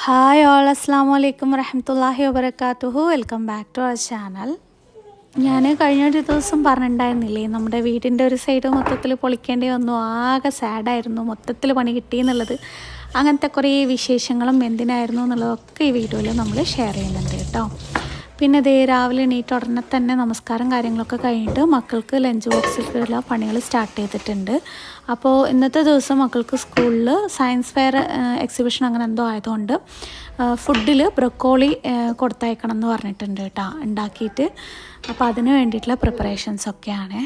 Hi all, അസ്സാം വലൈക്കും വറഹമത്തല്ലാഹി വബറകാതുഹു. Welcome back to our channel. ഞാൻ കഴിഞ്ഞൊരു ദിവസം പറഞ്ഞിട്ടുണ്ടായിരുന്നില്ലേ, നമ്മുടെ വീടിൻ്റെ ഒരു സൈഡ് മൊത്തത്തിൽ പൊളിക്കേണ്ടി വന്നു, ആകെ സാഡായിരുന്നു, മൊത്തത്തിൽ പണി കിട്ടിയെന്നുള്ളത്. അങ്ങനത്തെ കുറേ വിശേഷങ്ങളും എന്തിനായിരുന്നു എന്നുള്ളതൊക്കെ ഈ വീഡിയോയിൽ നമ്മൾ ഷെയർ ചെയ്യുന്നുണ്ട് കേട്ടോ. പിന്നെ ദേ രാവിലെ എണീറ്റ് ഉടനെ തന്നെ നമസ്കാരം കാര്യങ്ങളൊക്കെ കഴിഞ്ഞിട്ട് മക്കൾക്ക് ലഞ്ച് ബോക്സിലുള്ള പണികൾ സ്റ്റാർട്ട് ചെയ്തിട്ടുണ്ട്. അപ്പോൾ ഇന്നത്തെ ദിവസം മക്കൾക്ക് സ്കൂളിൽ സയൻസ് ഫെയർ എക്സിബിഷൻ അങ്ങനെ എന്തോ ആയതുകൊണ്ട് ഫുഡിൽ ബ്രൊക്കോളി കൊടുത്തയക്കണം എന്ന് പറഞ്ഞിട്ടുണ്ട് കേട്ടോ, ഉണ്ടാക്കിയിട്ട്. അപ്പോൾ അതിന് വേണ്ടിയിട്ടുള്ള പ്രിപ്പറേഷൻസൊക്കെയാണ്.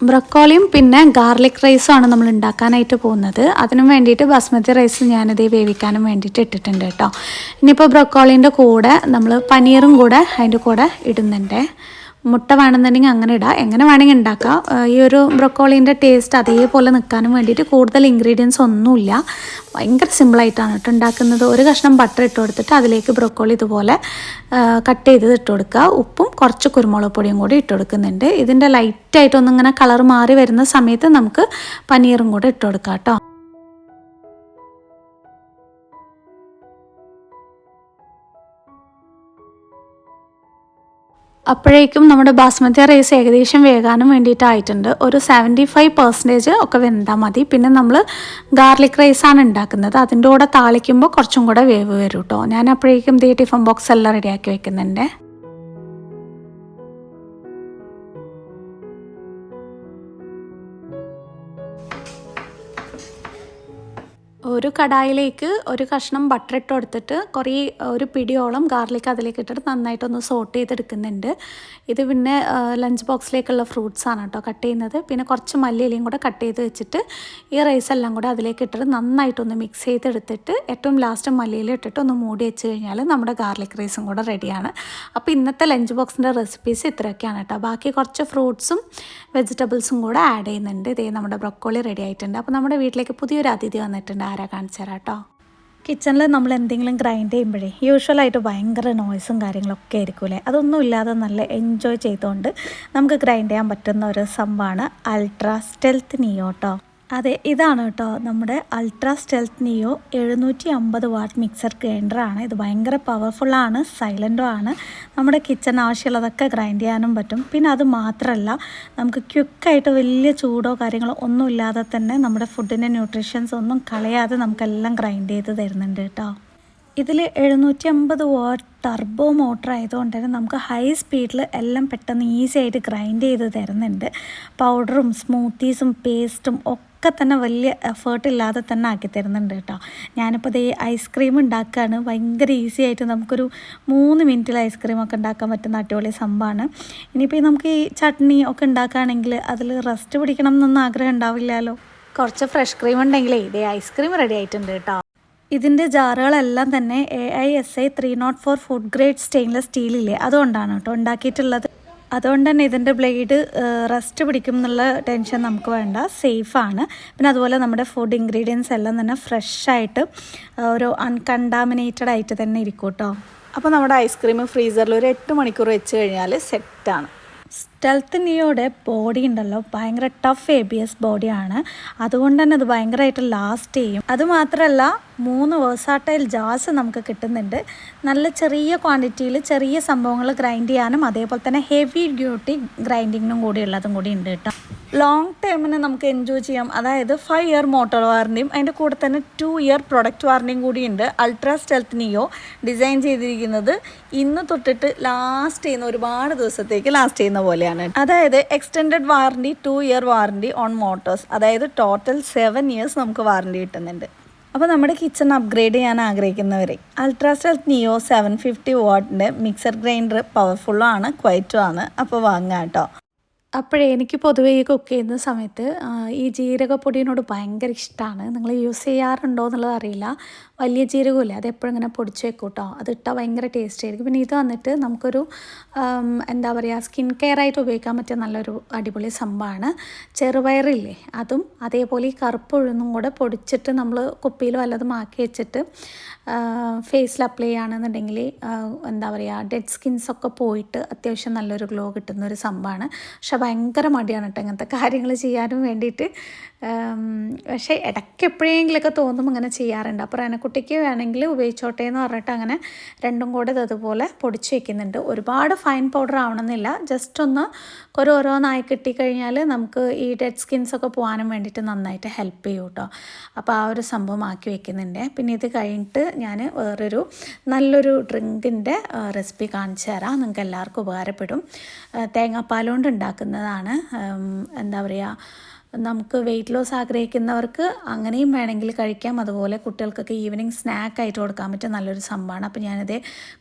ബ്രൊക്കോളിയും പിന്നെ ഗാർലിക് റൈസുമാണ് നമ്മൾ ഉണ്ടാക്കാനായിട്ട് പോകുന്നത്. അതിനും വേണ്ടിയിട്ട് ബസ്മതി റൈസ് ഞാനിത് വേവിക്കാനും വേണ്ടിയിട്ട് ഇട്ടിട്ടുണ്ട് കേട്ടോ. ഇനിയിപ്പോൾ ബ്രൊക്കോളിൻ്റെ കൂടെ നമ്മൾ പനീറും കൂടെ അതിൻ്റെ കൂടെ ഇടുന്നുണ്ട്. മുട്ട വേണമെന്നുണ്ടെങ്കിൽ അങ്ങനെ ഇടാം, എങ്ങനെ വേണമെങ്കിൽ ഉണ്ടാക്കാം. ഈ ഒരു ബ്രൊക്കോളീൻ്റെ ടേസ്റ്റ് അതേപോലെ നിൽക്കാനും വേണ്ടിയിട്ട് കൂടുതൽ ഇൻഗ്രീഡിയൻസ് ഒന്നുമില്ല, ഭയങ്കര സിമ്പിളായിട്ടാണ് കേട്ടോ ഉണ്ടാക്കുന്നത്. ഒരു കഷ്ണം ബട്ടർ ഇട്ട് കൊടുത്തിട്ട് അതിലേക്ക് ബ്രൊക്കോളി ഇതുപോലെ കട്ട് ചെയ്ത് ഇട്ട് കൊടുക്കുക. ഉപ്പും കുറച്ച് കുരുമുളക് പൊടിയും കൂടി ഇട്ട് കൊടുക്കുന്നുണ്ട്. ഇതിൻ്റെ ലൈറ്റായിട്ടൊന്നിങ്ങനെ കളർ മാറി വരുന്ന സമയത്ത് നമുക്ക് പനീറും കൂടെ ഇട്ട് കൊടുക്കാം കേട്ടോ. അപ്പോഴേക്കും നമ്മുടെ ബാസ്മതി റൈസ് ഏകദേശം വേകാനും വേണ്ടിയിട്ടായിട്ടുണ്ട്. ഒരു 75% ഒക്കെ വെന്താൽ മതി. പിന്നെ നമ്മൾ ഗാർലിക് റൈസാണ് ഉണ്ടാക്കുന്നത്, അതിൻ്റെ കൂടെ താളിക്കുമ്പോൾ കുറച്ചും കൂടെ വേവ് വരും കേട്ടോ. ഞാൻ അപ്പോഴേക്കും ടിഫൻ ബോക്സ് എല്ലാം റെഡിയാക്കി വെക്കുന്നുണ്ട്. ഒരു കടായിലേക്ക് ഒരു കഷ്ണം ബട്ടർ ഇട്ട് കൊടുത്തിട്ട് ഒരു പിടിയോളം ഗാർലിക് അതിലേക്ക് ഇട്ടിട്ട് നന്നായിട്ടൊന്ന് സോട്ട് ചെയ്തെടുക്കുന്നുണ്ട്. ഇത് പിന്നെ ലഞ്ച് ബോക്സിലേക്കുള്ള ഫ്രൂട്ട്സാണ് കേട്ടോ കട്ട് ചെയ്യുന്നത്. പിന്നെ കുറച്ച് മല്ലിയിലയും കൂടെ കട്ട് ചെയ്ത് വെച്ചിട്ട് ഈ റൈസ് എല്ലാം കൂടെ അതിലേക്ക് ഇട്ടിട്ട് നന്നായിട്ടൊന്ന് മിക്സ് ചെയ്തെടുത്തിട്ട് ഏറ്റവും ലാസ്റ്റ് മല്ലിയില ഇട്ടിട്ട് ഒന്ന് മൂടി വെച്ച് കഴിഞ്ഞാൽ നമ്മുടെ ഗാർലിക് റൈസും കൂടെ റെഡിയാണ്. അപ്പോൾ ഇന്നത്തെ ലഞ്ച് ബോക്സിൻ്റെ റെസിപ്പീസ് ഇത്രയൊക്കെയാണ് കേട്ടോ. ബാക്കി കുറച്ച് ഫ്രൂട്ട്സും വെജിറ്റബിൾസും കൂടെ ആഡ് ചെയ്യുന്നുണ്ട്. ഇതേ നമ്മുടെ ബ്രൊക്കോളി റെഡി ആയിട്ടുണ്ട്. അപ്പോൾ നമ്മുടെ വീട്ടിലേക്ക് പുതിയൊരു അതിഥി വന്നിട്ടുണ്ട്, കാണിച്ചു തരാം കേട്ടോ. കിച്ചണിൽ നമ്മൾ എന്തെങ്കിലും ഗ്രൈൻഡ് ചെയ്യുമ്പോഴേ യൂഷ്വലായിട്ട് ഭയങ്കര നോയ്സും കാര്യങ്ങളൊക്കെ ആയിരിക്കുമല്ലേ. അതൊന്നും ഇല്ലാതെ നല്ല എൻജോയ് ചെയ്തുകൊണ്ട് നമുക്ക് ഗ്രൈൻഡ് ചെയ്യാൻ പറ്റുന്ന ഒരു സംഭവമാണ് അൾട്രാ സ്റ്റെൽത്ത് നിയോ കേട്ടോ. അതെ, ഇതാണ് കേട്ടോ നമ്മുടെ ultra stealth neo 750 watt mixer ഗ്രൈൻഡറാണ്. ഇത് ഭയങ്കര പവർഫുള്ളാണ്, സൈലൻറ്റും ആണ്. നമ്മുടെ കിച്ചൺ ആവശ്യമുള്ളതൊക്കെ ഗ്രൈൻഡ് ചെയ്യാനും പറ്റും. പിന്നെ അത് മാത്രമല്ല, നമുക്ക് ക്വിക്കായിട്ട് വലിയ ചൂടോ കാര്യങ്ങളോ ഒന്നും ഇല്ലാതെ തന്നെ നമ്മുടെ ഫുഡിൻ്റെ ന്യൂട്രീഷ്യൻസ് ഒന്നും കളയാതെ നമുക്കെല്ലാം ഗ്രൈൻഡ് ചെയ്ത് തരുന്നുണ്ട് കേട്ടോ. ഇതിൽ 750 വാട്ട് ടർബോ മോട്ടർ ആയതുകൊണ്ട് തന്നെ നമുക്ക് ഹൈ സ്പീഡിൽ എല്ലാം പെട്ടെന്ന് ഈസി ആയിട്ട് ഗ്രൈൻഡ് ചെയ്ത് തരുന്നുണ്ട്. പൗഡറും സ്മൂത്തീസും പേസ്റ്റും ഒക്കെ തന്നെ വലിയ എഫേർട്ട് ഇല്ലാതെ തന്നെ ആക്കി തരുന്നുണ്ട് കേട്ടോ. ഞാനിപ്പോൾ ഇത് ഐസ്ക്രീം ഉണ്ടാക്കുകയാണ്. ഭയങ്കര ഈസി ആയിട്ട് നമുക്കൊരു 3 മിനിറ്റിൽ ഐസ്ക്രീമൊക്കെ ഉണ്ടാക്കാൻ പറ്റുന്ന അടിപൊളി സംഭവമാണ്. ഇനിയിപ്പോൾ നമുക്ക് ഈ ചട്നി ഒക്കെ ഉണ്ടാക്കുകയാണെങ്കിൽ അതിൽ റസ്റ്റ് പിടിക്കണം എന്നൊന്നും ആഗ്രഹം ഉണ്ടാവില്ലല്ലോ. കുറച്ച് ഫ്രഷ് ക്രീം ഉണ്ടെങ്കിലേ ഇതേ ഐസ്ക്രീം റെഡി ആയിട്ടുണ്ട് കേട്ടോ. ഇതിൻ്റെ ജാറുകളെല്ലാം തന്നെ AISI 304 ഫുഡ് ഗ്രേഡ് സ്റ്റെയിൻലെസ് സ്റ്റീലില്ലേ, അതുകൊണ്ടാണ് കേട്ടോ ഉണ്ടാക്കിയിട്ടുള്ളത്. അതുകൊണ്ട് തന്നെ ഇതിൻ്റെ ബ്ലേഡ് റസ്റ്റ് പിടിക്കും എന്നുള്ള ടെൻഷൻ നമുക്ക് വേണ്ട, സേഫാണ്. പിന്നെ അതുപോലെ നമ്മുടെ ഫുഡ് ഇൻഗ്രീഡിയൻസ് എല്ലാം തന്നെ ഫ്രഷായിട്ട് ഒരു അൺകണ്ടാമിനേറ്റഡ് ആയിട്ട് തന്നെ ഇരിക്കും കേട്ടോ. അപ്പോൾ നമ്മുടെ ഐസ്ക്രീം ഫ്രീസറിൽ ഒരു 8 മണിക്കൂർ വെച്ച് കഴിഞ്ഞാൽ സെറ്റാണ്. സ്റ്റെൽത്ത് നിയോയുടെ ബോഡി ഉണ്ടല്ലോ, ഭയങ്കര ടഫ് ABS ബോഡിയാണ്. അതുകൊണ്ട് തന്നെ അത് ഭയങ്കരമായിട്ട് ലാസ്റ്റ് ചെയ്യും. അതുമാത്രമല്ല 3 വേഴ്സാട്ടൈൽ ജാർസ് നമുക്ക് കിട്ടുന്നുണ്ട്. നല്ല ചെറിയ ക്വാണ്ടിറ്റിയിൽ ചെറിയ സംഭവങ്ങൾ ഗ്രൈൻഡ് ചെയ്യാനും അതേപോലെ തന്നെ ഹെവി ഡ്യൂട്ടി ഗ്രൈൻഡിങ്ങിനും കൂടി ഉള്ളതും കൂടി ഉണ്ട് കേട്ടോ. ലോങ് ടൈമിന് നമുക്ക് എൻജോയ് ചെയ്യാം. അതായത് 5 ഇയർ മോട്ടോർ വാറണ്ടിയും അതിൻ്റെ കൂടെ തന്നെ 2 ഇയർ പ്രൊഡക്റ്റ് വാറണ്ടിയും കൂടിയുണ്ട്. അൾട്രാ സ്റ്റെൽത്ത് നിയോ ഡിസൈൻ ചെയ്തിരിക്കുന്നത് ഇന്ന് തൊട്ടിട്ട് ലാസ്റ്റ് ചെയ്യുന്ന ഒരുപാട് ദിവസത്തേക്ക് ലാസ്റ്റ് ചെയ്യുന്ന പോലെയാണ്. അതായത് extended warranty 2 year warranty on Motors, അതായത് ടോട്ടൽ 7 ഇയേഴ്സ് നമുക്ക് വാറണ്ടി കിട്ടുന്നുണ്ട്. അപ്പോൾ നമ്മുടെ കിച്ചൺ അപ്ഗ്രേഡ് ചെയ്യാൻ ആഗ്രഹിക്കുന്നവരെ ultra stealth neo 750 വാട്ടിൻ്റെ mixer grinder പവർഫുള്ളാണ്, ക്വൈറ്റും ആണ്. അപ്പോൾ വാങ്ങാം കേട്ടോ. അപ്പോഴേ എനിക്ക് പൊതുവേ ഈ കുക്ക് ചെയ്യുന്ന സമയത്ത് ഈ ജീരകപ്പൊടിയോട് ഭയങ്കര ഇഷ്ടമാണ്. നിങ്ങൾ യൂസ് ചെയ്യാറുണ്ടോ എന്നുള്ളത് അറിയില്ല. വലിയ ജീരകമില്ലേ അതെപ്പോഴും ഇങ്ങനെ പൊടിച്ച് വെക്കും കേട്ടോ. അതിട്ടാൽ ഭയങ്കര ടേസ്റ്റ് ആയിരിക്കും. പിന്നെ ഇത് വന്നിട്ട് നമുക്കൊരു എന്താ പറയുക സ്കിൻ കെയർ ആയിട്ട് ഉപയോഗിക്കാൻ പറ്റിയ നല്ലൊരു അടിപൊളി സംഭവമാണ്. ചെറുപയറില്ലേ അതും അതേപോലെ ഈ കറുപ്പ് ഉഴുന്നും കൂടെ പൊടിച്ചിട്ട് നമ്മൾ കുപ്പിയിൽ വല്ലതും ആക്കി വെച്ചിട്ട് ഫേസിൽ അപ്ലൈ ചെയ്യുകയാണെന്നുണ്ടെങ്കിൽ എന്താ പറയുക ഡെഡ് സ്കിൻസൊക്കെ പോയിട്ട് അത്യാവശ്യം നല്ലൊരു ഗ്ലോ കിട്ടുന്നൊരു സംഭവമാണ്. പക്ഷെ ഭയങ്കര മടിയാണ് കേട്ടോ ഇങ്ങനത്തെ കാര്യങ്ങൾ ചെയ്യാനും വേണ്ടിയിട്ട്. പക്ഷേ ഇടയ്ക്ക് എപ്പോഴെങ്കിലുമൊക്കെ തോന്നുമ്പോൾ ഇങ്ങനെ ചെയ്യാറുണ്ട്. അപ്പോൾ റനക്കുട്ടിക്ക് വേണമെങ്കിൽ ഉപയോഗിച്ചോട്ടെ എന്ന് പറഞ്ഞിട്ട് അങ്ങനെ രണ്ടും കൂടെ അതുപോലെ പൊടിച്ച് വയ്ക്കുന്നുണ്ട്. ഒരുപാട് ഫൈൻ പൗഡർ ആവണമെന്നില്ല, ജസ്റ്റ് ഒന്ന് ഓരോന്നായി കിട്ടിക്കഴിഞ്ഞാൽ നമുക്ക് ഈ ഡെഡ് സ്കിൻസൊക്കെ പോകാനും വേണ്ടിയിട്ട് നന്നായിട്ട് ഹെൽപ്പ് ചെയ്യും കേട്ടോ. അപ്പോൾ ആ ഒരു സംഭവം ആക്കി വെക്കുന്നുണ്ട്. പിന്നെ ഇത് കഴിഞ്ഞിട്ട് ഞാൻ വേറൊരു നല്ലൊരു ഡ്രിങ്കിൻ്റെ റെസിപ്പി കാണിച്ചു തരാം. നിങ്ങൾക്ക് എല്ലാവർക്കും ഉപകാരപ്പെടും. തേങ്ങാപ്പാൽ കൊണ്ട് ഉണ്ടാക്കുന്നതാണ്. എന്താ പറയുക നമുക്ക് വെയിറ്റ് ലോസ് ആഗ്രഹിക്കുന്നവർക്ക് അങ്ങനെയും വേണമെങ്കിൽ കഴിക്കാം. അതുപോലെ കുട്ടികൾക്കൊക്കെ ഈവനിങ് സ്നാക്കായിട്ട് കൊടുക്കാൻ പറ്റിയ നല്ലൊരു സംഭവമാണ്. അപ്പോൾ ഞാനിത്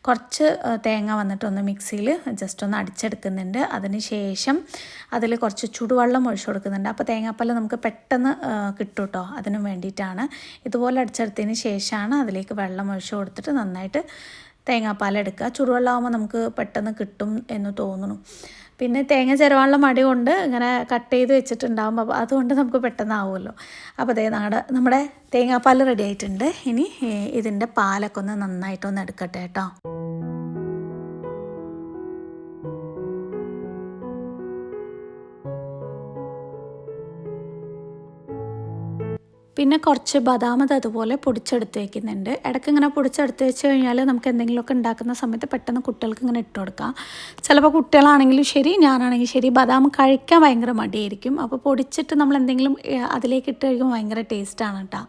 കുറച്ച് തേങ്ങ വന്നിട്ടൊന്ന് മിക്സിയിൽ ജസ്റ്റ് ഒന്ന് അടിച്ചെടുക്കുന്നുണ്ട്. അതിന് ശേഷം അതിൽ കുറച്ച് ചുടുവെള്ളം ഒഴിച്ചു കൊടുക്കുന്നുണ്ട്. അപ്പോൾ തേങ്ങാപ്പാൽ നമുക്ക് പെട്ടെന്ന് കിട്ടും കേട്ടോ. അതിനും വേണ്ടിയിട്ടാണ്. ഇതുപോലെ അടിച്ചെടുത്തതിന് ശേഷമാണ് അതിലേക്ക് വെള്ളം ഒഴിച്ചു കൊടുത്തിട്ട് നന്നായിട്ട് തേങ്ങാപ്പാൽ എടുക്കുക. ചുടുവെള്ളമാകുമ്പോൾ നമുക്ക് പെട്ടെന്ന് കിട്ടും എന്ന് തോന്നുന്നു. പിന്നെ തേങ്ങ ചിരവാനുള്ള മടി കൊണ്ട് ഇങ്ങനെ കട്ട് ചെയ്ത് വെച്ചിട്ടുണ്ടാകും. അപ്പോൾ അതുകൊണ്ട് നമുക്ക് പെട്ടെന്നാവുമല്ലോ. അപ്പോൾ അതേ നമ്മുടെ തേങ്ങാപ്പാൽ റെഡി ആയിട്ടുണ്ട്. ഇനി ഇതിൻ്റെ പാലൊക്കെ ഒന്ന് നന്നായിട്ടൊന്ന് എടുക്കട്ടെ കേട്ടോ. പിന്നെ കുറച്ച് ബദാം അതുപോലെ പൊടിച്ചെടുത്ത് വയ്ക്കുന്നുണ്ട്. ഇടയ്ക്ക് ഇങ്ങനെ പൊടിച്ചെടുത്ത് വെച്ച് കഴിഞ്ഞാൽ നമുക്ക് എന്തെങ്കിലുമൊക്കെ ഉണ്ടാക്കുന്ന സമയത്ത് പെട്ടെന്ന് കുട്ടികൾക്ക് ഇങ്ങനെ ഇട്ട് കൊടുക്കാം. ചിലപ്പോൾ കുട്ടികളാണെങ്കിലും ശരി ഞാനാണെങ്കിലും ശരി ബദാം കഴിക്കാൻ ഭയങ്കര മടിയായിരിക്കും. അപ്പോൾ പൊടിച്ചിട്ട് നമ്മൾ എന്തെങ്കിലും അതിലേക്ക് ഇട്ട് കഴിക്കുമ്പോൾ ഭയങ്കര ടേസ്റ്റാണ് കേട്ടോ.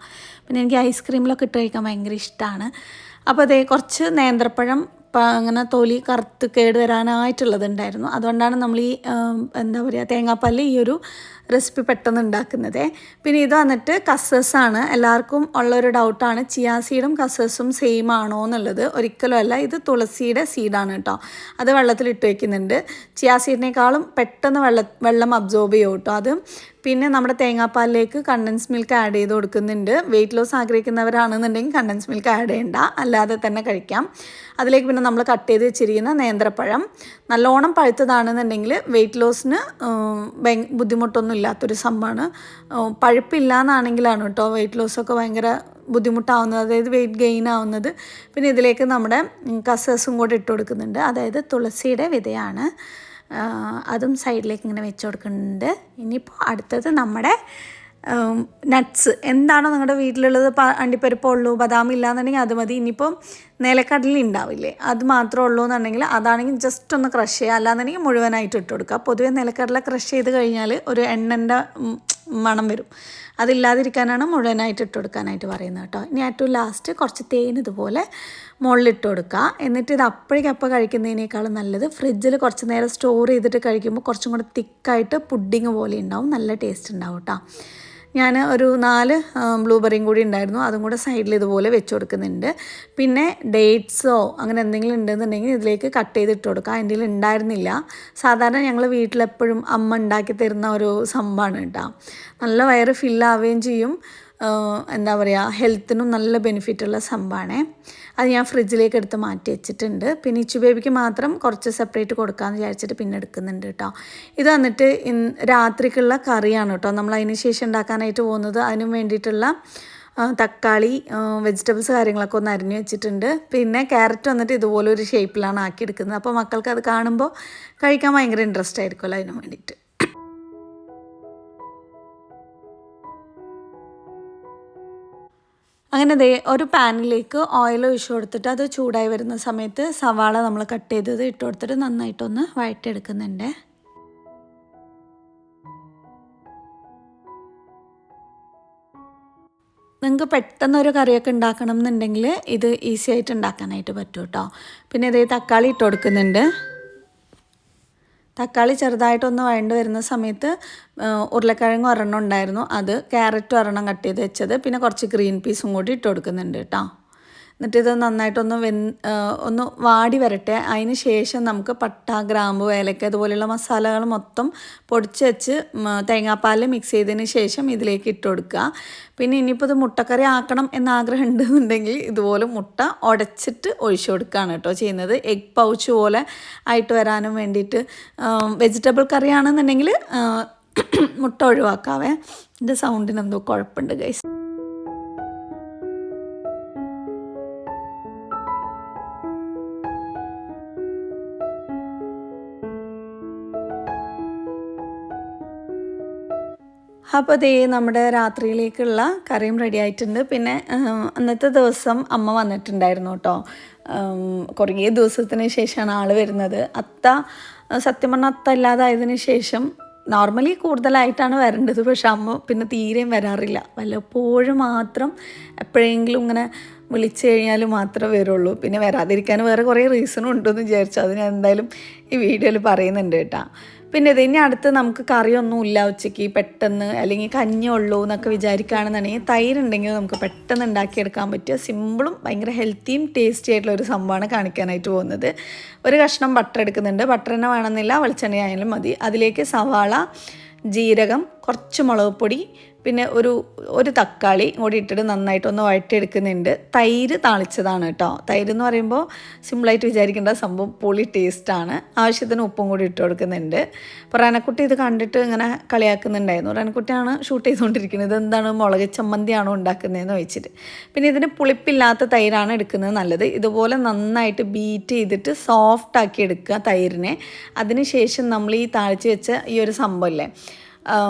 പിന്നെ എനിക്ക് ഐസ്ക്രീമിലൊക്കെ ഇട്ട് കഴിക്കാൻ ഭയങ്കര ഇഷ്ടമാണ്. അപ്പോൾ അതേ കുറച്ച് നേന്ത്രപ്പഴം അങ്ങനെ തൊലി കറുത്ത് കേട് വരാനായിട്ടുള്ളതുണ്ടായിരുന്നു. അതുകൊണ്ടാണ് നമ്മൾ ഈ എന്താ പറയുക തേങ്ങാപ്പാലിൽ ഈ ഒരു റെസിപ്പി പെട്ടെന്ന് ഉണ്ടാക്കുന്നത്. പിന്നെ ഇത് വന്നിട്ട് കസസാണ്. എല്ലാവർക്കും ഉള്ളൊരു ഡൗട്ടാണ് ചിയാ സീഡും കസസും സെയിം ആണോ എന്നുള്ളത്. ഒരിക്കലും അല്ല. ഇത് തുളസിയുടെ സീഡാണ് കേട്ടോ. അത് വെള്ളത്തിലിട്ട് വയ്ക്കുന്നുണ്ട്. ചിയാ സീഡിനേക്കാളും പെട്ടെന്ന് വെള്ളം അബ്സോർബ് ചെയ്യും കേട്ടോ അത്. പിന്നെ നമ്മുടെ തേങ്ങാപ്പാലിലേക്ക് കണ്ടൻസ് മിൽക്ക് ആഡ് ചെയ്ത് കൊടുക്കുന്നുണ്ട്. വെയിറ്റ് ലോസ് ആഗ്രഹിക്കുന്നവരാണെന്നുണ്ടെങ്കിൽ കണ്ടൻസ് മിൽക്ക് ആഡ് ചെയ്യണ്ട, അല്ലാതെ തന്നെ കഴിക്കാം. അതിലേക്ക് പിന്നെ നമ്മൾ കട്ട് ചെയ്ത് വെച്ചിരിക്കുന്ന നേന്ത്രപ്പഴം നല്ലോണം പഴുത്തതാണെന്നുണ്ടെങ്കിൽ വെയിറ്റ് ലോസിന് ബുദ്ധിമുട്ടൊന്നും ഇല്ലാത്തൊരു സംഭവമാണ്. പഴുപ്പില്ല എന്നാണെങ്കിലാണ് കേട്ടോ വെയിറ്റ് ലോസൊക്കെ ഭയങ്കര ബുദ്ധിമുട്ടാവുന്നത്, അതായത് വെയിറ്റ് ഗെയിൻ ആവുന്നത്. പിന്നെ ഇതിലേക്ക് നമ്മുടെ കസസും കൂടെ ഇട്ട് കൊടുക്കുന്നുണ്ട്. അതായത് തുളസിയുടെ വിതയാണ്. അതും സൈഡിലേക്ക് ഇങ്ങനെ വെച്ച് കൊടുക്കുന്നുണ്ട്. ഇനിയിപ്പോൾ അടുത്തത് നമ്മുടെ നട്ട്സ് എന്താണോ നിങ്ങളുടെ വീട്ടിലുള്ളത്. അണ്ടിപ്പരിപ്പ് ഉള്ളൂ, ബദാം ഇല്ലയെന്നുണ്ടെങ്കിൽ അത് മതി. ഇനിയിപ്പോൾ നിലക്കടല ഉണ്ടാവില്ലേ അത് മാത്രമേ ഉള്ളൂ എന്നുണ്ടെങ്കിൽ അതാണെങ്കിൽ ജസ്റ്റ് ഒന്ന് ക്രഷ് ചെയ്യുക, അല്ലാന്നുണ്ടെങ്കിൽ മുഴുവനായിട്ട് ഇട്ട് കൊടുക്കുക. പൊതുവേ നിലക്കടല ക്രഷ് ചെയ്ത് കഴിഞ്ഞാൽ ഒരു എണ്ണൻ്റെ മണം വരും. അതില്ലാതിരിക്കാനാണ് മുഴുവനായിട്ട് ഇട്ട് കൊടുക്കാനായിട്ട് പറയുന്നത് കേട്ടോ. ഇനി ഏറ്റവും ലാസ്റ്റ് കുറച്ച് തേൻ ഇതുപോലെ മുകളിലിട്ട് കൊടുക്കുക. എന്നിട്ട് ഇത് അപ്പോഴേക്കപ്പം കഴിക്കുന്നതിനേക്കാളും നല്ലത് ഫ്രിഡ്ജിൽ കുറച്ച് നേരം സ്റ്റോർ ചെയ്തിട്ട് കഴിക്കുമ്പോൾ കുറച്ചും കൂടെ തിക്കായിട്ട് പുഡിങ് പോലെ ഉണ്ടാവും, നല്ല ടേസ്റ്റ് ഉണ്ടാവും കേട്ടോ. ഞാൻ ഒരു 4 ബ്ലൂബെറിയും കൂടി ഉണ്ടായിരുന്നു, അതും കൂടെ സൈഡിൽ ഇതുപോലെ വെച്ച് കൊടുക്കുന്നുണ്ട്. പിന്നെ ഡേറ്റ്സോ അങ്ങനെ എന്തെങ്കിലും ഉണ്ടെന്നുണ്ടെങ്കിൽ ഇതിലേക്ക് കട്ട് ചെയ്തിട്ട് കൊടുക്കുക. അതിൻ്റെ ഉണ്ടായിരുന്നില്ല. സാധാരണ ഞങ്ങൾ വീട്ടിലെപ്പോഴും അമ്മ ഉണ്ടാക്കി തരുന്ന ഒരു സംഭവമാണ് കേട്ടോ. നല്ല വയറ് ഫില്ലാവുകയും ചെയ്യും. എന്താ പറയുക ഹെൽത്തിനും നല്ല ബെനിഫിറ്റുള്ള സംഭവമാണേ. അത് ഞാൻ ഫ്രിഡ്ജിലേക്ക് എടുത്ത് മാറ്റി വെച്ചിട്ടുണ്ട്. പിന്നെ ഇച്ചു ബേബിക്ക് മാത്രം കുറച്ച് സെപ്പറേറ്റ് കൊടുക്കാമെന്ന് വിചാരിച്ചിട്ട് പിന്നെ എടുക്കുന്നുണ്ട് കേട്ടോ. ഇത് വന്നിട്ട് രാത്രിക്കുള്ള കറിയാണ് കേട്ടോ. നമ്മൾ അതിന് ശേഷം ഉണ്ടാക്കാനായിട്ട് പോകുന്നത്. അതിനും വേണ്ടിയിട്ടുള്ള തക്കാളി വെജിറ്റബിൾസ് കാര്യങ്ങളൊക്കെ ഒന്ന് അരിഞ്ഞ് വെച്ചിട്ടുണ്ട്. പിന്നെ ക്യാരറ്റ് വന്നിട്ട് ഇതുപോലെ ഒരു ഷേപ്പിലാണ് ആക്കിയെടുക്കുന്നത്. അപ്പോൾ മക്കൾക്ക് അത് കാണുമ്പോൾ കഴിക്കാൻ ഭയങ്കര ഇൻട്രസ്റ്റ് ആയിരിക്കുമല്ലോ അതിന് വേണ്ടിയിട്ട്. അങ്ങനെ ഒരു പാനിലേക്ക് ഓയിൽ ഒഴിച്ച് കൊടുത്തിട്ട് അത് ചൂടായി വരുന്ന സമയത്ത് സവാള നമ്മൾ കട്ട് ചെയ്തത് ഇട്ട് കൊടുത്തിട്ട് നന്നായിട്ടൊന്ന് വഴറ്റിയെടുക്കുന്നുണ്ട്. നിങ്ങൾക്ക് പെട്ടെന്നൊരു കറിയൊക്കെ ഉണ്ടാക്കണം എന്നുണ്ടെങ്കിൽ ഇത് ഈസി ആയിട്ട് ഉണ്ടാക്കാനായിട്ട് പറ്റും കേട്ടോ. പിന്നെ ഇതേ തക്കാളി ഇട്ട് കൊടുക്കുന്നുണ്ട്. തക്കാളി ചെറുതായിട്ടൊന്ന് വഴണ്ട് വരുന്ന സമയത്ത് ഉരുളക്കിഴങ്ങ് ഒരെണ്ണം ഉണ്ടായിരുന്നു, അത് ക്യാരറ്റ് ഒരെണ്ണം കട്ട് ചെയ്ത് വെച്ചത്, പിന്നെ കുറച്ച് ഗ്രീൻ പീസും കൂടി ഇട്ട് കൊടുക്കുന്നുണ്ട് കേട്ടോ. എന്നിട്ട് ഇത് നന്നായിട്ടൊന്ന് ഒന്ന് വാടി വരട്ടെ. അതിന് ശേഷം നമുക്ക് പട്ട, ഗ്രാമ്പു, ഏലക്ക അതുപോലെയുള്ള മസാലകൾ മൊത്തം പൊടിച്ച് വെച്ച് തേങ്ങാപ്പാൽ മിക്സ് ചെയ്തതിന് ശേഷം ഇതിലേക്ക് ഇട്ട് കൊടുക്കുക. പിന്നെ ഇനിയിപ്പോൾ ഇത് മുട്ടക്കറി ആക്കണം എന്നാഗ്രഹം ഉണ്ടെന്നുണ്ടെങ്കിൽ ഇതുപോലെ മുട്ട ഉടച്ചിട്ട് ഒഴിച്ചു കൊടുക്കുകയാണ് കേട്ടോ ചെയ്യുന്നത്. എഗ് പൗച്ച് പോലെ ആയിട്ട് വരാനും വേണ്ടിയിട്ട്. വെജിറ്റബിൾ കറി ആണെന്നുണ്ടെങ്കിൽ മുട്ട ഒഴിവാക്കാവേ. എൻ്റെ സൗണ്ടിന് എന്തോ കുഴപ്പമുണ്ട് ഗൈസ്. അപ്പോൾ ദേ നമ്മുടെ രാത്രിയിലേക്കുള്ള കറിയും റെഡി ആയിട്ടുണ്ട്. പിന്നെ അന്നത്തെ ദിവസം അമ്മ വന്നിട്ടുണ്ടായിരുന്നു കേട്ടോ. കുറേ ദിവസത്തിന് ശേഷമാണ് ആൾ വരുന്നത്. സത്യം പറഞ്ഞാൽ അത്ത ഇല്ലാതായതിന് ശേഷം നോർമലി കൂടുതലായിട്ടാണ് വരേണ്ടത്. പക്ഷെ അമ്മ പിന്നെ തീരെയും വരാറില്ല. വല്ലപ്പോഴും മാത്രം എപ്പോഴെങ്കിലും ഇങ്ങനെ വിളിച്ചു കഴിഞ്ഞാൽ മാത്രമേ വരുള്ളൂ. പിന്നെ വരാതിരിക്കാൻ വേറെ കുറേ റീസണും ഉണ്ടെന്ന് വിചാരിച്ചു. അത് ഞാൻ എന്തായാലും ഈ വീഡിയോയിൽ പറയുന്നുണ്ട് കേട്ടോ. പിന്നെ ഇനി അടുത്ത് നമുക്ക് കറിയൊന്നും ഇല്ല ഉച്ചയ്ക്ക്, പെട്ടെന്ന് അല്ലെങ്കിൽ കഞ്ഞി ഉള്ളൂ എന്നൊക്കെ വിചാരിക്കുകയാണെന്നുണ്ടെങ്കിൽ തൈരുണ്ടെങ്കിൽ നമുക്ക് പെട്ടെന്ന് ഉണ്ടാക്കിയെടുക്കാൻ പറ്റിയ സിമ്പിളും ഭയങ്കര ഹെൽത്തിയും ടേസ്റ്റി ആയിട്ടുള്ള ഒരു സംഭവമാണ് കാണിക്കാനായിട്ട് പോകുന്നത്. ഒരു കഷ്ണം ബട്ടർ എടുക്കുന്നുണ്ട്. ബട്ടർ തന്നെ വേണമെന്നില്ല, വെളിച്ചെണ്ണ ആയാലും മതി. അതിലേക്ക് സവാള, ജീരകം, കുറച്ച് മുളക് പൊടി, പിന്നെ ഒരു തക്കാളി കൂടി ഇട്ടിട്ട് നന്നായിട്ടൊന്ന് വഴറ്റിയെടുക്കുന്നുണ്ട്. തൈര് താളിച്ചതാണ് കേട്ടോ. തൈര് എന്ന് പറയുമ്പോൾ സിമ്പിളായിട്ട് വിചാരിക്കേണ്ട സംഭവം പൊളി ടേസ്റ്റാണ്. ആവശ്യത്തിന് ഉപ്പും കൂടി ഇട്ട് കൊടുക്കുന്നുണ്ട്. അപ്പോൾ റനക്കുട്ടി ഇത് കണ്ടിട്ട് ഇങ്ങനെ കളിയാക്കുന്നുണ്ടായിരുന്നു. റനക്കുട്ടിയാണ് ഷൂട്ട് ചെയ്തുകൊണ്ടിരിക്കുന്നത്. എന്താണ് മുളക് ചമ്മന്തിയാണോ ഉണ്ടാക്കുന്നതെന്ന് വെച്ചിട്ട്. പിന്നെ ഇതിന് പുളിപ്പില്ലാത്ത തൈരാണ് എടുക്കുന്നത് നല്ലത്. ഇതുപോലെ നന്നായിട്ട് ബീറ്റ് ചെയ്തിട്ട് സോഫ്റ്റ് ആക്കി എടുക്കുക തൈരിനെ. അതിന് ശേഷം നമ്മൾ ഈ താളിച്ച് വെച്ച ഈ ഒരു സംഭവമില്ലേ,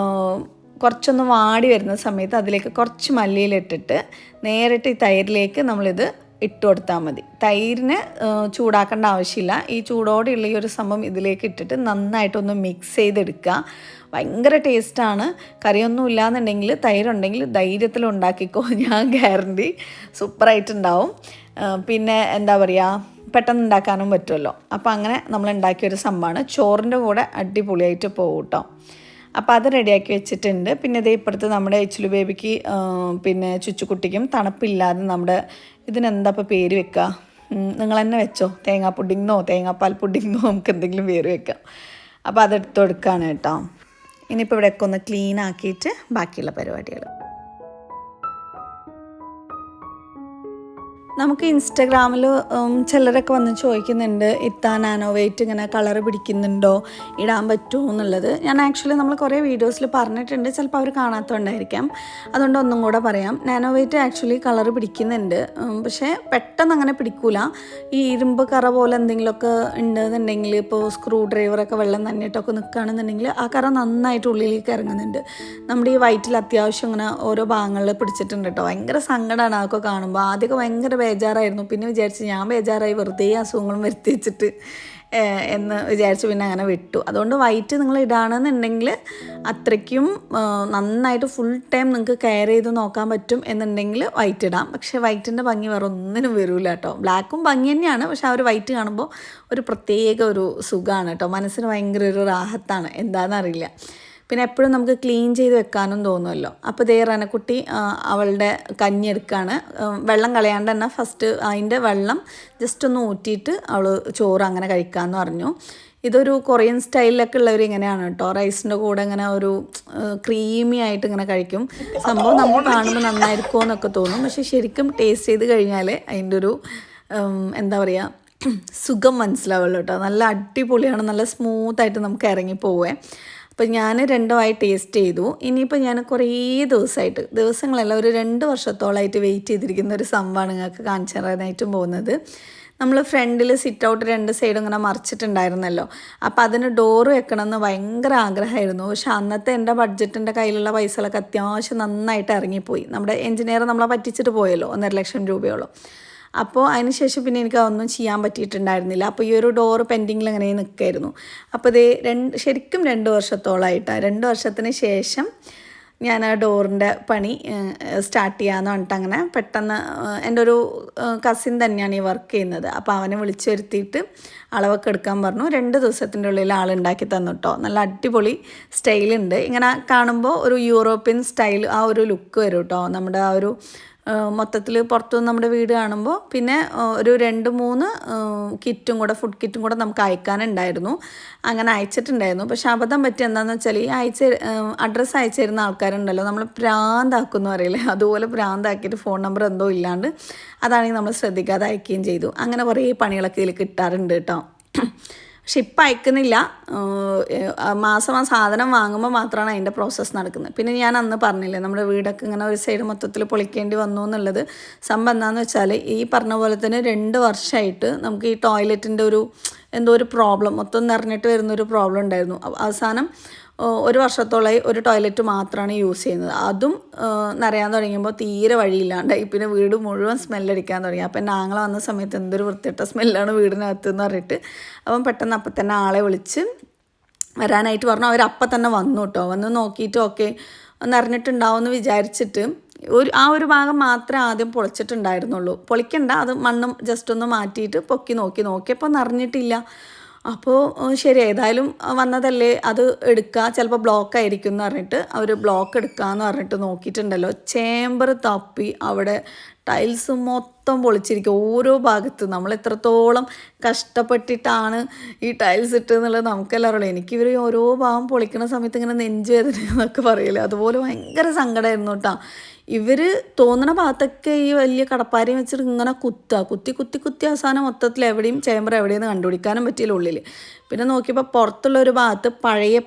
കുറച്ചൊന്ന് വാടി വരുന്ന സമയത്ത് അതിലേക്ക് കുറച്ച് മല്ലിയിലിട്ടിട്ട് നേരിട്ട് ഈ തൈരിലേക്ക് നമ്മളിത് ഇട്ട് കൊടുത്താൽ മതി. തൈരിന് ചൂടാക്കേണ്ട ആവശ്യമില്ല. ഈ ചൂടോടെയുള്ള ഈ ഒരു സംഭവം ഇതിലേക്ക് ഇട്ടിട്ട് നന്നായിട്ടൊന്ന് മിക്സ് ചെയ്തെടുക്കുക. ഭയങ്കര ടേസ്റ്റാണ്. കറിയൊന്നും ഇല്ലയെന്നുണ്ടെങ്കിൽ തൈരുണ്ടെങ്കിൽ ധൈര്യത്തിൽ ഉണ്ടാക്കിക്കോ, ഞാൻ ഗ്യാരണ്ടി സൂപ്പറായിട്ടുണ്ടാവും. പിന്നെ എന്താ പറയുക, പെട്ടെന്ന് ഉണ്ടാക്കാനും പറ്റുമല്ലോ. അപ്പോൾ അങ്ങനെ നമ്മൾ ഉണ്ടാക്കിയൊരു സംഭവമാണ്. ചോറിൻ്റെ കൂടെ അടിപൊളിയായിട്ട് പോകും കേട്ടോ. അപ്പോൾ അത് റെഡിയാക്കി വെച്ചിട്ടുണ്ട്. പിന്നെ ഇതേ ഇപ്പുറത്ത് നമ്മുടെ എച്ചുലു ബേബിക്ക് പിന്നെ ചുച്ചുക്കുട്ടിക്കും തണുപ്പില്ലാതെ നമ്മുടെ ഇതിനെന്താ ഇപ്പോൾ പേര് വെക്കുക, നിങ്ങൾ തന്നെ വെച്ചോ. തേങ്ങാ പുഡിങ്ങോ തേങ്ങാപ്പാൽ പുഡിങ്ങോ നമുക്ക് എന്തെങ്കിലും പേര് വെക്കാം. അപ്പോൾ അതെടുത്ത് കൊടുക്കുകയാണ് കേട്ടോ. ഇനിയിപ്പോൾ ഇവിടെയൊക്കെ ഒന്ന് ക്ലീൻ ആക്കിയിട്ട് ബാക്കിയുള്ള പരിപാടികൾ. നമുക്ക് ഇൻസ്റ്റഗ്രാമിൽ ചിലരൊക്കെ വന്ന് ചോദിക്കുന്നുണ്ട്, ഇത്താ നാനോ വെയിറ്റ് ഇങ്ങനെ കളർ പിടിക്കുന്നുണ്ടോ, ഇടാൻ പറ്റുമോ എന്നുള്ളത്. ഞാൻ ആക്ച്വലി നമ്മൾ കുറേ വീഡിയോസിൽ പറഞ്ഞിട്ടുണ്ട്, ചിലപ്പോൾ അവർ കാണാത്തതുകൊണ്ടായിരിക്കാം. അതുകൊണ്ട് ഒന്നും കൂടെ പറയാം. നാനോ വെയിറ്റ് ആക്ച്വലി കളർ പിടിക്കുന്നുണ്ട്, പക്ഷേ പെട്ടെന്ന് അങ്ങനെ പിടിക്കൂല. ഈ ഇരുമ്പ് കറ പോലെ എന്തെങ്കിലുമൊക്കെ ഉണ്ടെന്നുണ്ടെങ്കിൽ, ഇപ്പോൾ സ്ക്രൂ ഡ്രൈവറൊക്കെ വെള്ളം നന്നിട്ടൊക്കെ നിൽക്കുകയാണെന്നുണ്ടെങ്കിൽ ആ കറ നന്നായിട്ട് ഉള്ളിലേക്ക് ഇറങ്ങുന്നുണ്ട്. നമ്മുടെ ഈ വയറ്റിൽ അത്യാവശ്യം ഇങ്ങനെ ഓരോ ഭാഗങ്ങളിൽ പിടിച്ചിട്ടുണ്ട് കേട്ടോ. ഭയങ്കര സങ്കടമാണ് അതൊക്കെ കാണുമ്പോൾ. ആദ്യമൊക്കെ ഭയങ്കര ബേജാറായിരുന്നു. പിന്നെ വിചാരിച്ച് ഞാൻ ബേജാറായി വെറുതെ അസുഖങ്ങളും വരുത്തി വെച്ചിട്ട് എന്ന് വിചാരിച്ച് പിന്നെ അങ്ങനെ വിട്ടു. അതുകൊണ്ട് വൈറ്റ് നിങ്ങൾ ഇടുകയാണെന്നുണ്ടെങ്കിൽ അത്രയ്ക്കും നന്നായിട്ട് ഫുൾ ടൈം നിങ്ങൾക്ക് കെയർ ചെയ്ത് നോക്കാൻ പറ്റും എന്നുണ്ടെങ്കിൽ വൈറ്റ് ഇടാം. പക്ഷേ വൈറ്റിൻ്റെ ഭംഗി വേറെ ഒന്നിനും വരില്ല കേട്ടോ. ബ്ലാക്കും ഭംഗി തന്നെയാണ്, പക്ഷെ ആ ഒരു വൈറ്റ് കാണുമ്പോൾ ഒരു പ്രത്യേക ഒരു സുഖമാണ് കേട്ടോ. മനസ്സിന് ഭയങ്കര ഒരു റാഹത്താണ്, എന്താണെന്നറിയില്ല. പിന്നെ എപ്പോഴും നമുക്ക് ക്ലീൻ ചെയ്ത് വെക്കാനും തോന്നുമല്ലോ. അപ്പോൾ ദേ റനക്കുട്ടി അവളുടെ കഞ്ഞി എടുക്കുകയാണ്. വെള്ളം കളയാണ്ട് തന്നെ ഫസ്റ്റ് അതിൻ്റെ വെള്ളം ജസ്റ്റ് ഒന്ന് ഊറ്റിയിട്ട് അവൾ ചോറ് അങ്ങനെ കഴിക്കാമെന്ന് പറഞ്ഞു. ഇതൊരു കൊറിയൻ സ്റ്റൈലിലൊക്കെ ഉള്ളവർ ഇങ്ങനെയാണ് കേട്ടോ. റൈസിൻ്റെ കൂടെ ഇങ്ങനെ ഒരു ക്രീമി ആയിട്ട് ഇങ്ങനെ കഴിക്കും. സംഭവം നമ്മൾ കാണുമ്പോൾ നന്നായിരിക്കുമോ എന്നൊക്കെ തോന്നും, പക്ഷെ ശരിക്കും ടേസ്റ്റ് ചെയ്ത് കഴിഞ്ഞാൽ അതിൻ്റെ ഒരു എന്താ പറയുക സുഖം മനസ്സിലാവുള്ളൂ കേട്ടോ. നല്ല അടിപൊളിയാണ്, നല്ല സ്മൂത്തായിട്ട് നമുക്ക് ഇറങ്ങിപ്പോവേ. അപ്പോൾ ഞാൻ രണ്ടുമായി ടേസ്റ്റ് ചെയ്തു. ഇനിയിപ്പോൾ ഞാൻ കുറേ ദിവസങ്ങളല്ല, ഒരു 2 വർഷത്തോളമായിട്ട് വെയിറ്റ് ചെയ്തിരിക്കുന്ന ഒരു സംഭവമാണ് നിങ്ങൾക്ക് കാണിച്ചു തരാനായിട്ടും പോകുന്നത്. നമ്മൾ ഫ്രണ്ടിൽ സിറ്റ് ഔട്ട് 2 സൈഡും ഇങ്ങനെ മറിച്ചിട്ടുണ്ടായിരുന്നല്ലോ. അപ്പോൾ അതിന് ഡോറ് വെക്കണമെന്ന് ഭയങ്കര ആഗ്രഹമായിരുന്നു. പക്ഷെ അന്നത്തെ എൻ്റെ ബഡ്ജറ്റിൻ്റെ കയ്യിലുള്ള പൈസകളൊക്കെ അത്യാവശ്യം നന്നായിട്ട് ഇറങ്ങിപ്പോയി. നമ്മുടെ എൻജിനീയർ നമ്മളെ പറ്റിച്ചിട്ട് പോയല്ലോ 1.5 ലക്ഷം രൂപയോളം. അപ്പോൾ അതിന് ശേഷം പിന്നെ എനിക്ക് അതൊന്നും ചെയ്യാൻ പറ്റിയിട്ടുണ്ടായിരുന്നില്ല. അപ്പോൾ ഈ ഒരു ഡോറ് പെൻഡിങ്ങിൽ അങ്ങനെ നിൽക്കുമായിരുന്നു. അപ്പോൾ ഇത് ശരിക്കും 2 വർഷത്തോളമായിട്ടാണ്. 2 വർഷത്തിന് ശേഷം ഞാൻ ആ ഡോറിൻ്റെ പണി സ്റ്റാർട്ട് ചെയ്യാമെന്ന് പറഞ്ഞിട്ട് അങ്ങനെ പെട്ടെന്ന് എൻ്റെ ഒരു കസിൻ തന്നെയാണ് ഈ വർക്ക് ചെയ്യുന്നത്. അപ്പോൾ അവനെ വിളിച്ചു വരുത്തിയിട്ട് അളവൊക്കെ എടുക്കാൻ പറഞ്ഞു. 2 ദിവസത്തിൻ്റെ ഉള്ളിൽ ആളുണ്ടാക്കി തന്നു കേട്ടോ. നല്ല അടിപൊളി സ്റ്റൈലുണ്ട്. ഇങ്ങനെ കാണുമ്പോൾ ഒരു യൂറോപ്യൻ സ്റ്റൈൽ ആ ഒരു ലുക്ക് വരും കേട്ടോ. നമ്മുടെ ആ ഒരു മൊത്തത്തിൽ പുറത്തുനിന്ന് നമ്മുടെ വീട് കാണുമ്പോൾ പിന്നെ ഒരു 2-3 കിറ്റും കൂടെ ഫുഡ് കിറ്റും കൂടെ നമുക്ക് അയക്കാനുണ്ടായിരുന്നു. അങ്ങനെ അയച്ചിട്ടുണ്ടായിരുന്നു. പക്ഷെ അബദ്ധം പറ്റി എന്താണെന്ന് വെച്ചാൽ ഈ അഡ്രസ്സ് അയച്ചു തരുന്ന ആൾക്കാരുണ്ടല്ലോ, നമ്മൾ പ്രാന്താക്കുമെന്ന് പറയില്ലേ, അതുപോലെ പ്രാന്താക്കിയിട്ട് ഫോൺ നമ്പർ എന്തോ ഇല്ലാണ്ട് അതാണെങ്കിൽ നമ്മൾ ശ്രദ്ധിക്കാതെ അയക്കുകയും ചെയ്തു. അങ്ങനെ കുറേ പണികളൊക്കെ ഇതിൽ കിട്ടാറുണ്ട് കേട്ടോ. പക്ഷെ ഇപ്പം അയക്കുന്നില്ല. മാസം ആ സാധനം വാങ്ങുമ്പോൾ മാത്രമാണ് അതിൻ്റെ പ്രോസസ്സ് നടക്കുന്നത്. പിന്നെ ഞാൻ അന്ന് പറഞ്ഞില്ലേ, നമ്മുടെ വീടൊക്കെ ഇങ്ങനെ ഒരു സൈഡ് മൊത്തത്തിൽ പൊളിക്കേണ്ടി വന്നു എന്നുള്ളത്. സംഭവം എന്താണെന്ന് വെച്ചാൽ ഈ പറഞ്ഞ പോലെ തന്നെ 2 വർഷമായിട്ട് നമുക്ക് ഈ ടോയ്ലറ്റിൻ്റെ എന്തോ ഒരു പ്രോബ്ലം, മൊത്തം നിറഞ്ഞിട്ട് വരുന്നൊരു പ്രോബ്ലം ഉണ്ടായിരുന്നു. അവസാനം 1 വർഷത്തോളമായി ഒരു ടോയ്ലറ്റ് മാത്രമാണ് യൂസ് ചെയ്യുന്നത്. അതും നിറയാൻ തുടങ്ങിയപ്പോൾ തീരെ വഴിയില്ലാണ്ടായി. പിന്നെ വീട് മുഴുവൻ സ്മെല്ലടിക്കാൻ തുടങ്ങി. അപ്പം എൻ്റെ ആങ്ങള വന്ന സമയത്ത് എന്തൊരു വൃത്തിയിട്ട സ്മെല്ലാണ് വീടിനകത്ത് എന്ന് പറഞ്ഞിട്ട് അപ്പം പെട്ടെന്ന് അപ്പം തന്നെ ആളെ വിളിച്ച് വരാനായിട്ട് പറഞ്ഞു. അവരപ്പം തന്നെ വന്നു കേട്ടോ. വന്ന് നോക്കിയിട്ട് ഓക്കെ നിറഞ്ഞിട്ടുണ്ടാവും എന്ന് വിചാരിച്ചിട്ട് ആ ഒരു ഭാഗം മാത്രമേ ആദ്യം പൊളിച്ചിട്ടുണ്ടായിരുന്നുള്ളൂ. പൊളിക്കണ്ട, അത് മണ്ണും ജസ്റ്റ് ഒന്ന് മാറ്റിയിട്ട് പൊക്കി നോക്കിയപ്പോൾ നിറഞ്ഞിട്ടില്ല. അപ്പോൾ ശരി, ഏതായാലും വന്നതല്ലേ, അത് എടുക്കുക, ചിലപ്പോൾ ബ്ലോക്ക് ആയിരിക്കും എന്ന് പറഞ്ഞിട്ട് അവർ ബ്ലോക്ക് എടുക്കാമെന്ന് പറഞ്ഞിട്ട് നോക്കിയിട്ടുണ്ടല്ലോ, ചേമ്പർ തപ്പി അവിടെ ടൈൽസ് മൊത്തം പൊളിച്ചിരിക്കും. ഓരോ ഭാഗത്ത് നമ്മൾ എത്രത്തോളം കഷ്ടപ്പെട്ടിട്ടാണ് ഈ ടൈൽസ് ഇട്ടെന്നുള്ളത് നമുക്കെല്ലാം അറിയില്ല. എനിക്കിവർ ഓരോ ഭാഗം പൊളിക്കുന്ന സമയത്ത് ഇങ്ങനെ നെഞ്ച് വേദന എന്നൊക്കെ പറയില്ലേ, അതുപോലെ ഭയങ്കര സങ്കടമായിരുന്നു കേട്ടോ. ഇവർ തോന്നുന്ന ഭാഗത്തൊക്കെ ഈ വലിയ കടപ്പാരയും വെച്ചിട്ട് ഇങ്ങനെ കുത്തി അവസാനം മൊത്തത്തിൽ എവിടെയും ചേമ്പർ എവിടെയെന്ന് കണ്ടുപിടിക്കാനും പറ്റിയില്ല ഉള്ളിൽ. പിന്നെ നോക്കിയപ്പോൾ പുറത്തുള്ള ഒരു ഭാഗത്ത്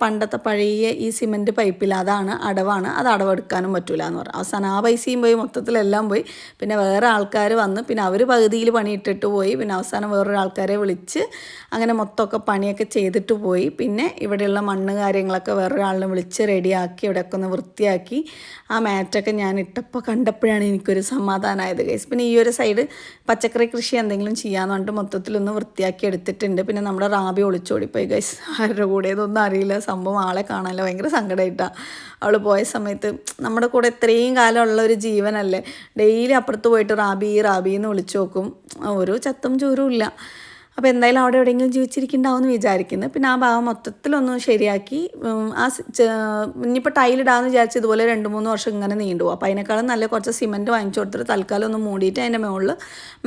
പണ്ടത്തെ പഴയ ഈ സിമെൻറ്റ് പൈപ്പിൽ അതാണ് അടവാണ്, അത് അടവെടുക്കാനും പറ്റില്ല എന്ന് പറഞ്ഞു. അവസാനം ആ പൈസയും പോയി, മൊത്തത്തിലെല്ലാം പോയി. പിന്നെ വേറെ ആൾക്കാർ വന്ന് പിന്നെ അവർ പകുതിയിൽ പണിയിട്ടിട്ട് പോയി. പിന്നെ അവസാനം വേറൊരു ആൾക്കാരെ വിളിച്ച് അങ്ങനെ മൊത്തമൊക്കെ പണിയൊക്കെ ചെയ്തിട്ട് പോയി. പിന്നെ ഇവിടെയുള്ള മണ്ണ് കാര്യങ്ങളൊക്കെ വേറൊരാളിനെ വിളിച്ച് റെഡിയാക്കി ഇവിടെയൊക്കെ ഒന്ന് വൃത്തിയാക്കി ആ മാറ്റൊക്കെ ഞാൻ ഇട്ടപ്പോൾ കണ്ടപ്പോഴാണ് എനിക്കൊരു സമാധാനമായത് ഗൈസ്. പിന്നെ ഈ ഒരു സൈഡ് പച്ചക്കറി കൃഷി എന്തെങ്കിലും ചെയ്യാമെന്ന് പറഞ്ഞിട്ട് മൊത്തത്തിലൊന്ന് വൃത്തിയാക്കി എടുത്തിട്ടുണ്ട്. പിന്നെ നമ്മുടെ റാബി ഒളിച്ചോടിപ്പോയി ഗൈസ്. ആരുടെ കൂടെ ഇതൊന്നും അറിയില്ല, സംഭവം ആളെ കാണാനല്ല, ഭയങ്കര സങ്കടമായിട്ടാണ്. അവൾ പോയ സമയത്ത് നമ്മുടെ കൂടെ ഇത്രയും കാലമുള്ള ഒരു ജീവനല്ലേ, ഡെയിലി അപ്പുറത്ത് പോയിട്ട് റാബി എന്ന് വിളിച്ചു നോക്കും, ഒരു ചത്തും ചൂരും ഇല്ല. അപ്പോൾ എന്തായാലും അവിടെ എവിടെയെങ്കിലും ജീവിച്ചിരിക്കുന്നുണ്ടാവുമെന്ന് വിചാരിക്കുന്നു. പിന്നെ ആ ഭാഗം മൊത്തത്തിലൊന്ന് ശരിയാക്കി ഇനിയിപ്പോൾ ടൈലിടാമെന്ന് വിചാരിച്ച് ഇതുപോലെ 2-3 വർഷം ഇങ്ങനെ നീണ്ടുപോകും. അപ്പോൾ അതിനേക്കാളും നല്ല കുറച്ച് സിമെൻറ്റ് വാങ്ങിച്ചു കൊടുത്തിട്ട് തൽക്കാലം ഒന്ന് മൂടിയിട്ട് അതിൻ്റെ മുകളിൽ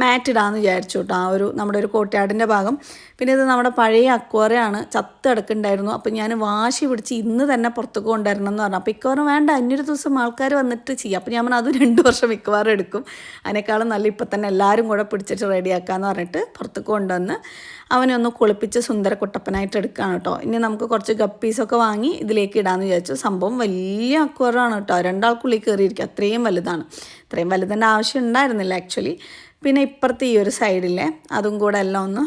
മാറ്റ് ഇടാമെന്ന് വിചാരിച്ചു കേട്ടോ. നമ്മുടെ ഒരു കോട്ടയാടിൻ്റെ ഭാഗം. പിന്നെ ഇത് നമ്മുടെ പഴയ അക്വേറിയമാണ്, ചത്തെടുക്കുന്നുണ്ടായിരുന്നു. അപ്പോൾ ഞാൻ വാശി പിടിച്ച് ഇന്ന് തന്നെ പുറത്തേക്ക് കൊണ്ടുവരണം എന്ന് പറഞ്ഞു. അപ്പോൾ മിക്കവാറും വേണ്ട, അന്നൊരു ദിവസം ആൾക്കാർ വന്നിട്ട് ചെയ്യാം. അപ്പോൾ ഞാൻ പറഞ്ഞു അത് 2 വർഷം മിക്കവാറും എടുക്കും, അതിനേക്കാളും നല്ല ഇപ്പം തന്നെ എല്ലാവരും കൂടെ പിടിച്ചിട്ട് റെഡിയാക്കാമെന്ന് പറഞ്ഞിട്ട് പുറത്തേക്ക് കൊണ്ടുവന്ന് അവനെ ഒന്ന് കുളിപ്പിച്ച് സുന്ദര കുട്ടപ്പനായിട്ട് എടുക്കുകയാണ് കേട്ടോ. ഇനി നമുക്ക് കുറച്ച് ഗപ്പീസൊക്കെ വാങ്ങി ഇതിലേക്ക് ഇടാമെന്ന് വിചാരിച്ചു. സംഭവം വലിയ അക്വേറിയമാണ് കേട്ടോ, 2 ആൾക്കുള്ളിൽ കയറിയിരിക്കുക, അത്രയും വലുതാണ്. ഇത്രയും വലുതിൻ്റെ ആവശ്യം ഉണ്ടായിരുന്നില്ല ആക്ച്വലി. പിന്നെ ഇപ്പുറത്ത് ഈ ഒരു സൈഡിലെ അതും കൂടെ എല്ലാം ഒന്ന്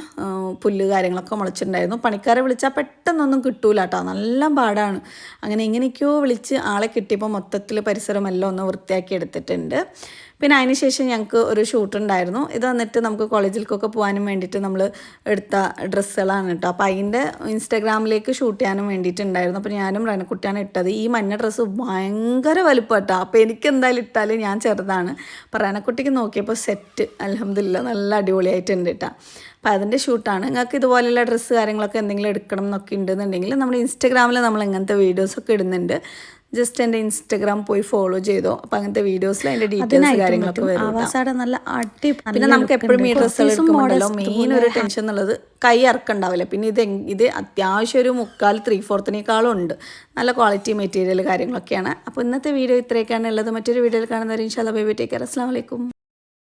പുല്ല് കാര്യങ്ങളൊക്കെ മുളച്ചിട്ടുണ്ടായിരുന്നു. പണിക്കാരെ വിളിച്ചാൽ പെട്ടെന്നൊന്നും കിട്ടൂല കേട്ടോ, നല്ല പാടാണ്. അങ്ങനെ എങ്ങനെയൊക്കെയോ വിളിച്ച് ആളെ കിട്ടിയപ്പോൾ മൊത്തത്തിൽ പരിസരമെല്ലാം ഒന്ന് വൃത്തിയാക്കി എടുത്തിട്ടുണ്ട്. പിന്നെ അതിന് ശേഷം ഞങ്ങൾക്ക് ഒരു ഷൂട്ട് ഉണ്ടായിരുന്നു. ഇത് വന്നിട്ട് നമുക്ക് കോളേജിലേക്കൊക്കെ പോകാനും വേണ്ടിയിട്ട് നമ്മൾ എടുത്ത ഡ്രസ്സുകളാണ് കേട്ടോ. അപ്പോൾ അതിൻ്റെ ഇൻസ്റ്റാഗ്രാമിലേക്ക് ഷൂട്ട് ചെയ്യാനും വേണ്ടിയിട്ടുണ്ടായിരുന്നു. അപ്പോൾ ഞാനും റനക്കുട്ടിയാണ് ഇട്ടത്. ഈ മഞ്ഞ ഡ്രസ്സ് ഭയങ്കര വലുപ്പം കേട്ടോ. അപ്പോൾ എനിക്ക് എന്തായാലും ഇട്ടാൽ ഞാൻ ചെറുതാണ്. അപ്പോൾ റനക്കുട്ടിക്ക് നോക്കിയപ്പോൾ സെറ്റ് അൽഹംദുലില്ലാ നല്ല അടിപൊളിയായിട്ടുണ്ട് കേട്ടോ. അപ്പോൾ അതിൻ്റെ ഷൂട്ടാണ്. നിങ്ങൾക്ക് ഇതുപോലെയുള്ള ഡ്രസ്സ് കാര്യങ്ങളൊക്കെ എന്തെങ്കിലും എടുക്കണം എന്നൊക്കെ ഉണ്ടെന്നുണ്ടെങ്കിൽ നമ്മൾ ഇൻസ്റ്റാഗ്രാമിൽ നമ്മൾ ഇങ്ങനത്തെ വീഡിയോസൊക്കെ ഇടുന്നുണ്ട്. ജസ്റ്റ് എൻ്റെ ഇൻസ്റ്റഗ്രാം പോയി ഫോളോ ചെയ്തോ. അപ്പോൾ അങ്ങനത്തെ വീഡിയോസിൽ അതിൻ്റെ ഡീറ്റെയിൽസ് കാര്യങ്ങളൊക്കെ വരും. നല്ല പിന്നെ നമുക്ക് എപ്പോഴും ഈ ഡ്രസ്സുകൾ എടുക്കുമ്പോഴല്ലോ മെയിൻ ഒരു ടെൻഷൻ എന്നുള്ളത് കൈ ഇറക്കുണ്ടാവില്ല. പിന്നെ ഇത് അത്യാവശ്യം ഒരു 3/4-3/4 ഉണ്ട്. നല്ല ക്വാളിറ്റി മെറ്റീരിയൽ കാര്യങ്ങളൊക്കെയാണ്. അപ്പോൾ ഇന്നത്തെ വീഡിയോ ഇത്രയൊക്കെയാണ് ഉള്ളത്. മറ്റൊരു വീഡിയോയിൽ കാണുന്നവരെ ഇൻഷാ അല്ലാഹ് ബൈ ബൈ, ടേക്ക് കെയർ, അസ്സലാമു അലൈക്കും.